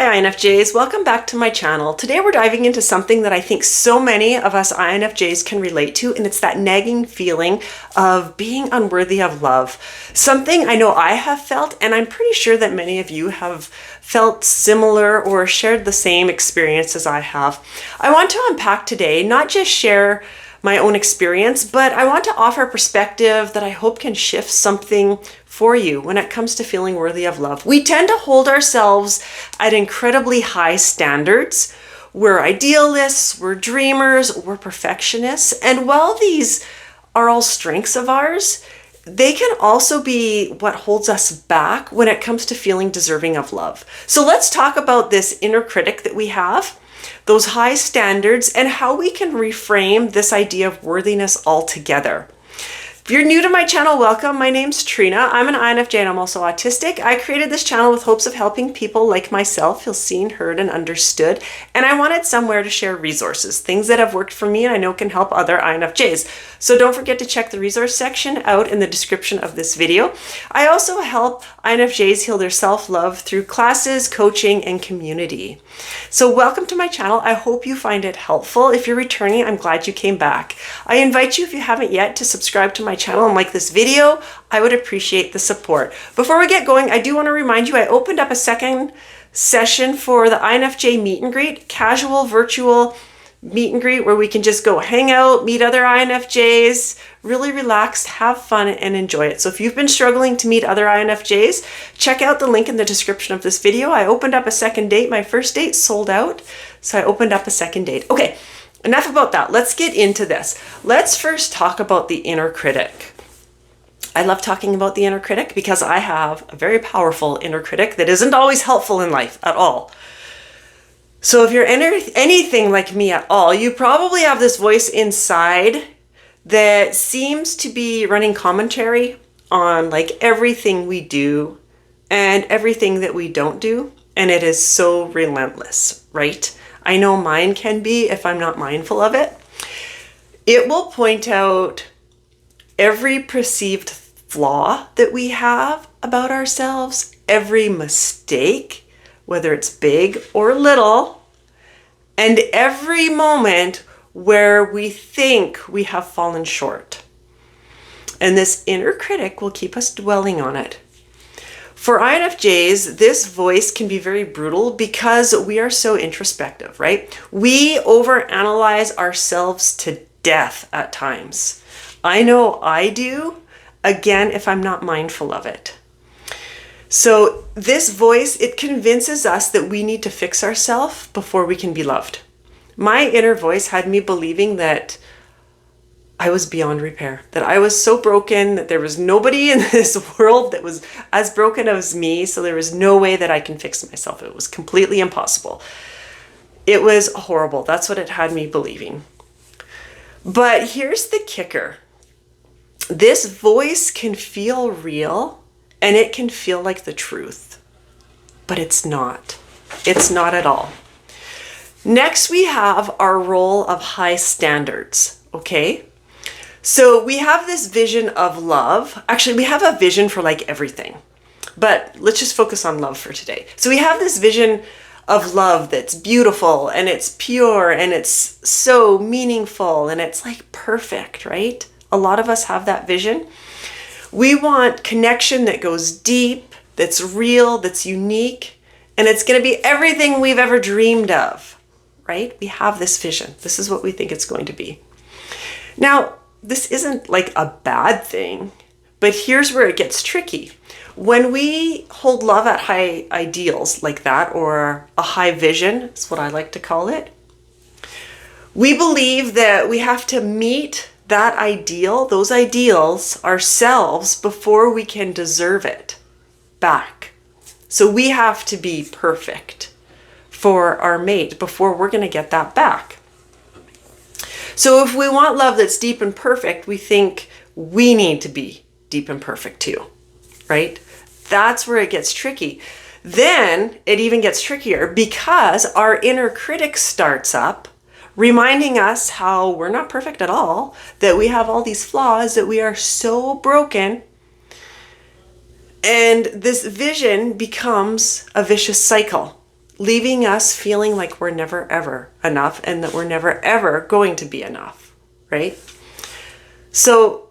Hi INFJs, welcome back to my channel. Today we're diving into something that I think so many of us INFJs can relate to, and it's that nagging feeling of being unworthy of love. Something I know I have felt, and I'm pretty sure that many of you have felt similar or shared the same experience as I have. I want to unpack today, not just share my own experience, but I want to offer a perspective that I hope can shift something for you when it comes to feeling worthy of love. We tend to hold ourselves at incredibly high standards. We're idealists, we're dreamers, we're perfectionists. And while these are all strengths of ours, they can also be what holds us back when it comes to feeling deserving of love. So let's talk about this inner critic that we have, those high standards, and how we can reframe this idea of worthiness altogether. If you're new to my channel, welcome. My name's Trina. I'm an INFJ and I'm also autistic. I created this channel with hopes of helping people like myself feel seen, heard, and understood. And I wanted somewhere to share resources, things that have worked for me and I know can help other INFJs. So don't forget to check the resource section out in the description of this video. I also help INFJs heal their self-love through classes, coaching, and community. So welcome to my channel. I hope you find it helpful. If you're returning, I'm glad you came back. I invite you, if you haven't yet, to subscribe to my channel and like this video. I would appreciate the support. Before we get going, I do want to remind you I opened up a second session for the INFJ meet and greet, casual virtual meet and greet where we can just go hang out, meet other INFJs, really relax, have fun, and enjoy it. So if you've been struggling to meet other INFJs, check out the link in the description of this video. I opened up a second date. My first date sold out, so I opened up a second date. Okay, enough about that. Let's get into this. Let's first talk about the inner critic. I love talking about the inner critic because I have a very powerful inner critic that isn't always helpful in life at all. So if you're anything like me at all, you probably have this voice inside that seems to be running commentary on like everything we do and everything that we don't do. And it is so relentless, right? I know mine can be if I'm not mindful of it. It will point out every perceived flaw that we have about ourselves, every mistake, whether it's big or little, and every moment where we think we have fallen short. And this inner critic will keep us dwelling on it. For INFJs, this voice can be very brutal because we are so introspective, right? We overanalyze ourselves to death at times. I know I do, again, if I'm not mindful of it. So this voice, it convinces us that we need to fix ourselves before we can be loved. My inner voice had me believing that I was beyond repair, that I was so broken, that there was nobody in this world that was as broken as me, so there was no way that I can fix myself. It was completely impossible. It was horrible. That's what it had me believing. But here's the kicker. This voice can feel real and it can feel like the truth, but it's not. It's not at all. Next, we have our role of high standards, okay? So we have this vision of love. Actually, we have a vision for like everything, but let's just focus on love for today. So we have this vision of love that's beautiful and it's pure and it's so meaningful and it's like perfect, right? A lot of us have that vision. We want connection that goes deep, that's real, that's unique, and it's going to be everything we've ever dreamed of, right? We have this vision. This is what we think it's going to be. Now, this isn't like a bad thing, but here's where it gets tricky. When we hold love at high ideals like that, or a high vision, is what I like to call it, we believe that we have to meet that ideal, those ideals ourselves before we can deserve it back. So we have to be perfect for our mate before we're going to get that back. So if we want love that's deep and perfect, we think we need to be deep and perfect too, right? That's where it gets tricky. Then it even gets trickier because our inner critic starts up reminding us how we're not perfect at all, that we have all these flaws, that we are so broken. And this vision becomes a vicious cycle. leaving us feeling like we're never ever enough and that we're never ever going to be enough, right? So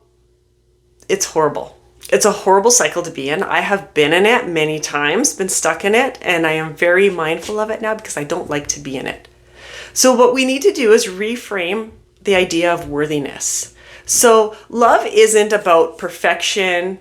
it's horrible. It's a horrible cycle to be in. I have been in it many times, been stuck in it, and I am very mindful of it now because I don't like to be in it. So what we need to do is reframe the idea of worthiness. So love isn't about perfection.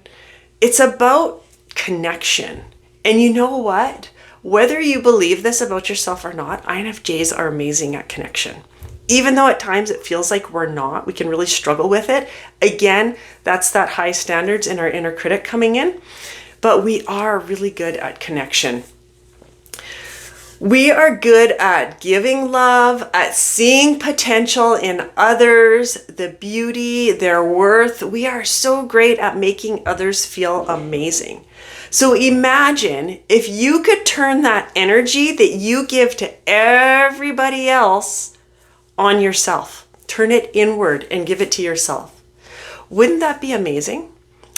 It's about connection. And you know what? Whether you believe this about yourself or not, INFJs are amazing at connection. Even though at times it feels like we're not, we can really struggle with it. Again, that's that high standards in our inner critic coming in. But we are really good at connection. We are good at giving love, at seeing potential in others, the beauty, their worth. We are so great at making others feel amazing. So imagine if you could turn that energy that you give to everybody else on yourself. Turn it inward and give it to yourself. Wouldn't that be amazing?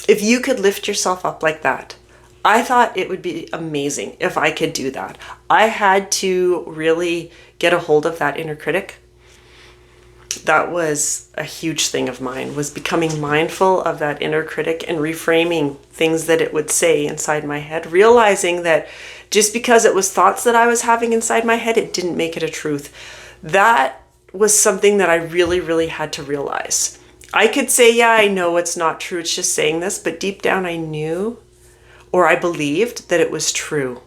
If you could lift yourself up like that. I thought it would be amazing if I could do that. I had to really get a hold of that inner critic. That was a huge thing of mine, was becoming mindful of that inner critic and reframing things that it would say inside my head, realizing that just because it was thoughts that I was having inside my head, it didn't make it a truth. That was something that I really, really had to realize. I could say, yeah, I know it's not true, it's just saying this, but deep down I knew, or I believed that it was true.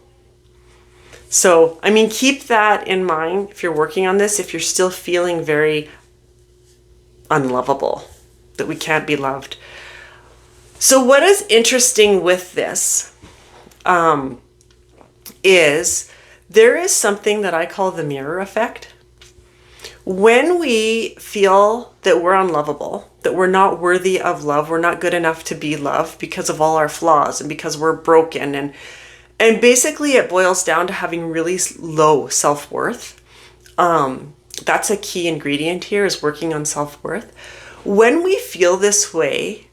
So, I mean, keep that in mind if you're working on this, if you're still feeling very unlovable, that we can't be loved. So what is interesting with this is there is something that I call the mirror effect. When we feel that we're unlovable, that we're not worthy of love, we're not good enough to be loved because of all our flaws and because we're broken, and basically it boils down to having really low self-worth. That's a key ingredient here, is working on self-worth. When we feel this way,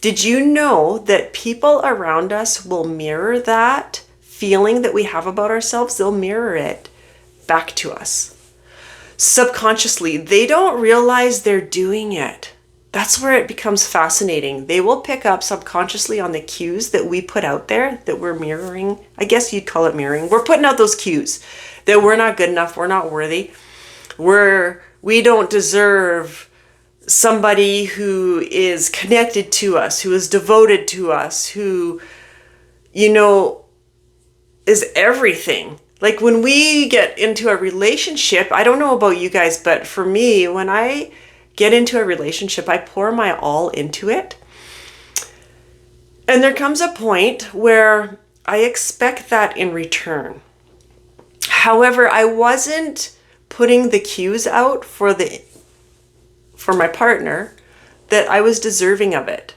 did you know that people around us will mirror that feeling that we have about ourselves? They'll mirror it back to us. Subconsciously, they don't realize they're doing it. That's where it becomes fascinating. They will pick up subconsciously on the cues that we put out there that we're mirroring. I guess you'd call it mirroring. We're putting out those cues that we're not good enough, we're not worthy, we don't deserve somebody who is connected to us, who is devoted to us, who, is everything. Like when we get into a relationship, I don't know about you guys, but for me, when I get into a relationship, I pour my all into it. And there comes a point where I expect that in return. However, I wasn't putting the cues out for my partner that I was deserving of it.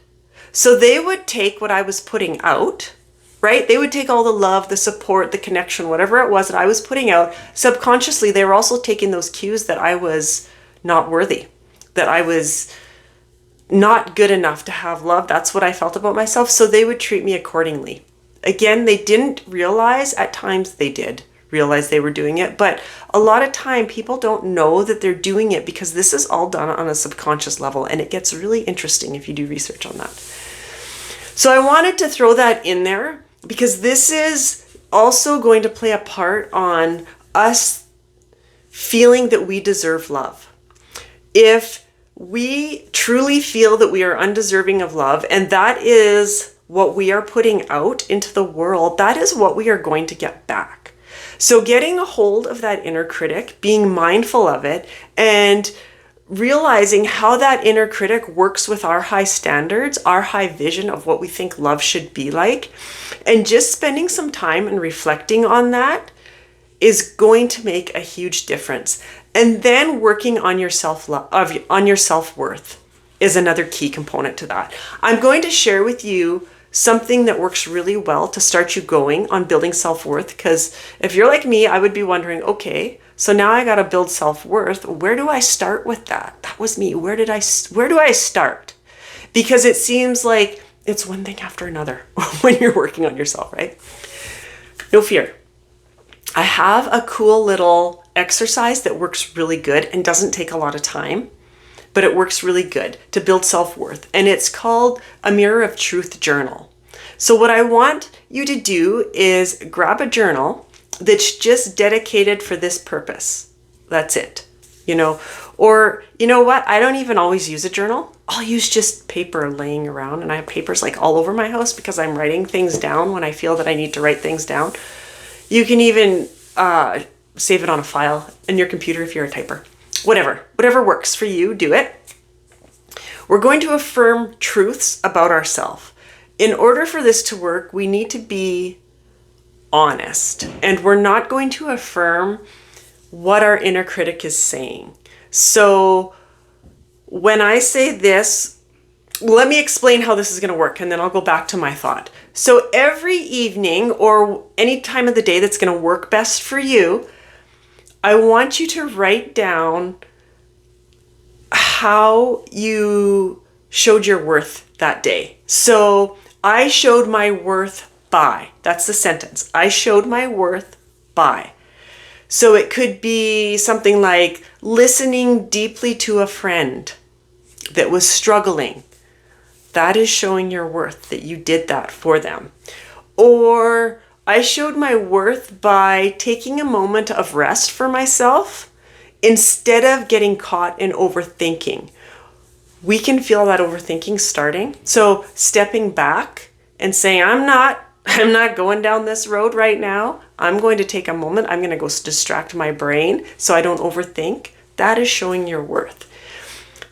So they would take what I was putting out, right? They would take all the love, the support, the connection, whatever it was that I was putting out. Subconsciously, they were also taking those cues that I was not worthy, that I was not good enough to have love. That's what I felt about myself. So they would treat me accordingly. Again, they didn't realize, at times they did realize they were doing it, but a lot of time people don't know that they're doing it because this is all done on a subconscious level, and it gets really interesting if you do research on that. So I wanted to throw that in there because this is also going to play a part on us feeling that we deserve love. If we truly feel that we are undeserving of love, and that is what we are putting out into the world, that is what we are going to get back. So getting a hold of that inner critic, being mindful of it, and realizing how that inner critic works with our high standards, our high vision of what we think love should be like, and just spending some time and reflecting on that is going to make a huge difference. And then working on your self-worth is another key component to that. I'm going to share with you something that works really well to start you going on building self-worth, because if you're like me, I would be wondering, okay, so now I got to build self-worth. Where do I start with that? That was me. Where do I start? Because it seems like it's one thing after another when you're working on yourself, right? No fear. I have a cool little exercise that works really good and doesn't take a lot of time, but it works really good to build self-worth. And it's called a Mirror of Truth journal. So what I want you to do is grab a journal that's just dedicated for this purpose. That's it, or you know what? I don't even always use a journal. I'll use just paper laying around, and I have papers like all over my house because I'm writing things down when I feel that I need to write things down. You can even save it on a file in your computer if you're a typer. Whatever works for you, do it. We're going to affirm truths about ourselves. In order for this to work, we need to be honest, and we're not going to affirm what our inner critic is saying. So when I say this, let me explain how this is going to work, and then I'll go back to my thought. So every evening or any time of the day that's going to work best for you, I want you to write down how you showed your worth that day. So I showed my worth by, that's the sentence. I showed my worth by. So it could be something like listening deeply to a friend that was struggling. That is showing your worth, that you did that for them. Or I showed my worth by taking a moment of rest for myself instead of getting caught in overthinking. We can feel that overthinking starting. So stepping back and saying, I'm not going down this road right now. I'm going to take a moment. I'm going to go distract my brain so I don't overthink. That is showing your worth.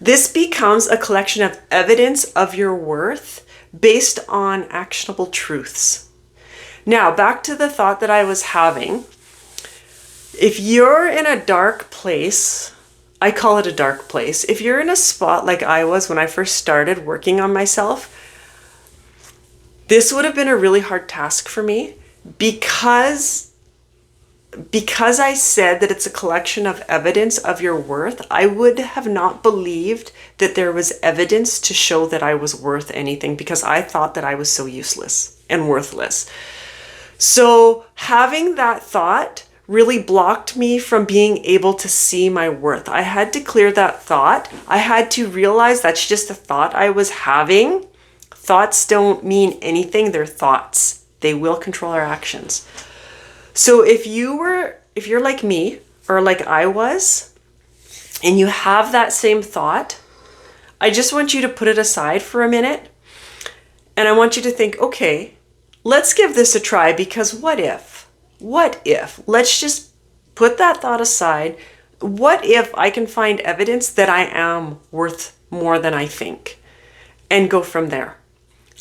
This becomes a collection of evidence of your worth based on actionable truths. Now, back to the thought that I was having. If you're in a dark place, I call it a dark place. If you're in a spot like I was when I first started working on myself, this would have been a really hard task for me because I said that it's a collection of evidence of your worth. I would have not believed that there was evidence to show that I was worth anything because I thought that I was so useless and worthless. So having that thought really blocked me from being able to see my worth. I had to clear that thought. I had to realize that's just a thought I was having. Thoughts don't mean anything. They're thoughts. They will control our actions. So if you're like me or like I was, and you have that same thought, I just want you to put it aside for a minute. And I want you to think, okay, let's give this a try, because what if, let's just put that thought aside. What if I can find evidence that I am worth more than I think, and go from there?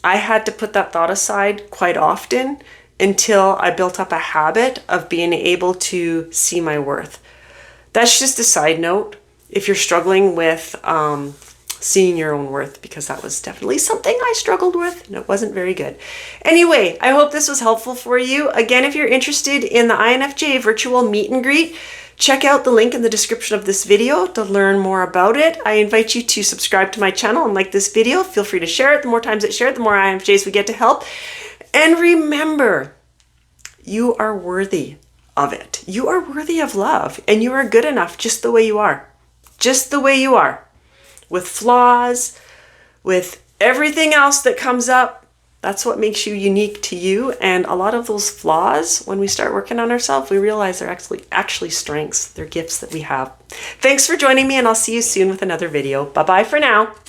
I had to put that thought aside quite often until I built up a habit of being able to see my worth. That's just a side note if you're struggling with seeing your own worth, because that was definitely something I struggled with and it wasn't very good. Anyway, I hope this was helpful for you. Again, if you're interested in the INFJ virtual meet and greet, check out the link in the description of this video to learn more about it. I invite you to subscribe to my channel and like this video. Feel free to share it. The more times it's shared, the more INFJs we get to help. And remember, you are worthy of it. You are worthy of love, and you are good enough just the way you are. Just the way you are. With flaws, with everything else that comes up. That's what makes you unique to you. And a lot of those flaws, when we start working on ourselves, we realize they're actually strengths. They're gifts that we have. Thanks for joining me, and I'll see you soon with another video. Bye-bye for now.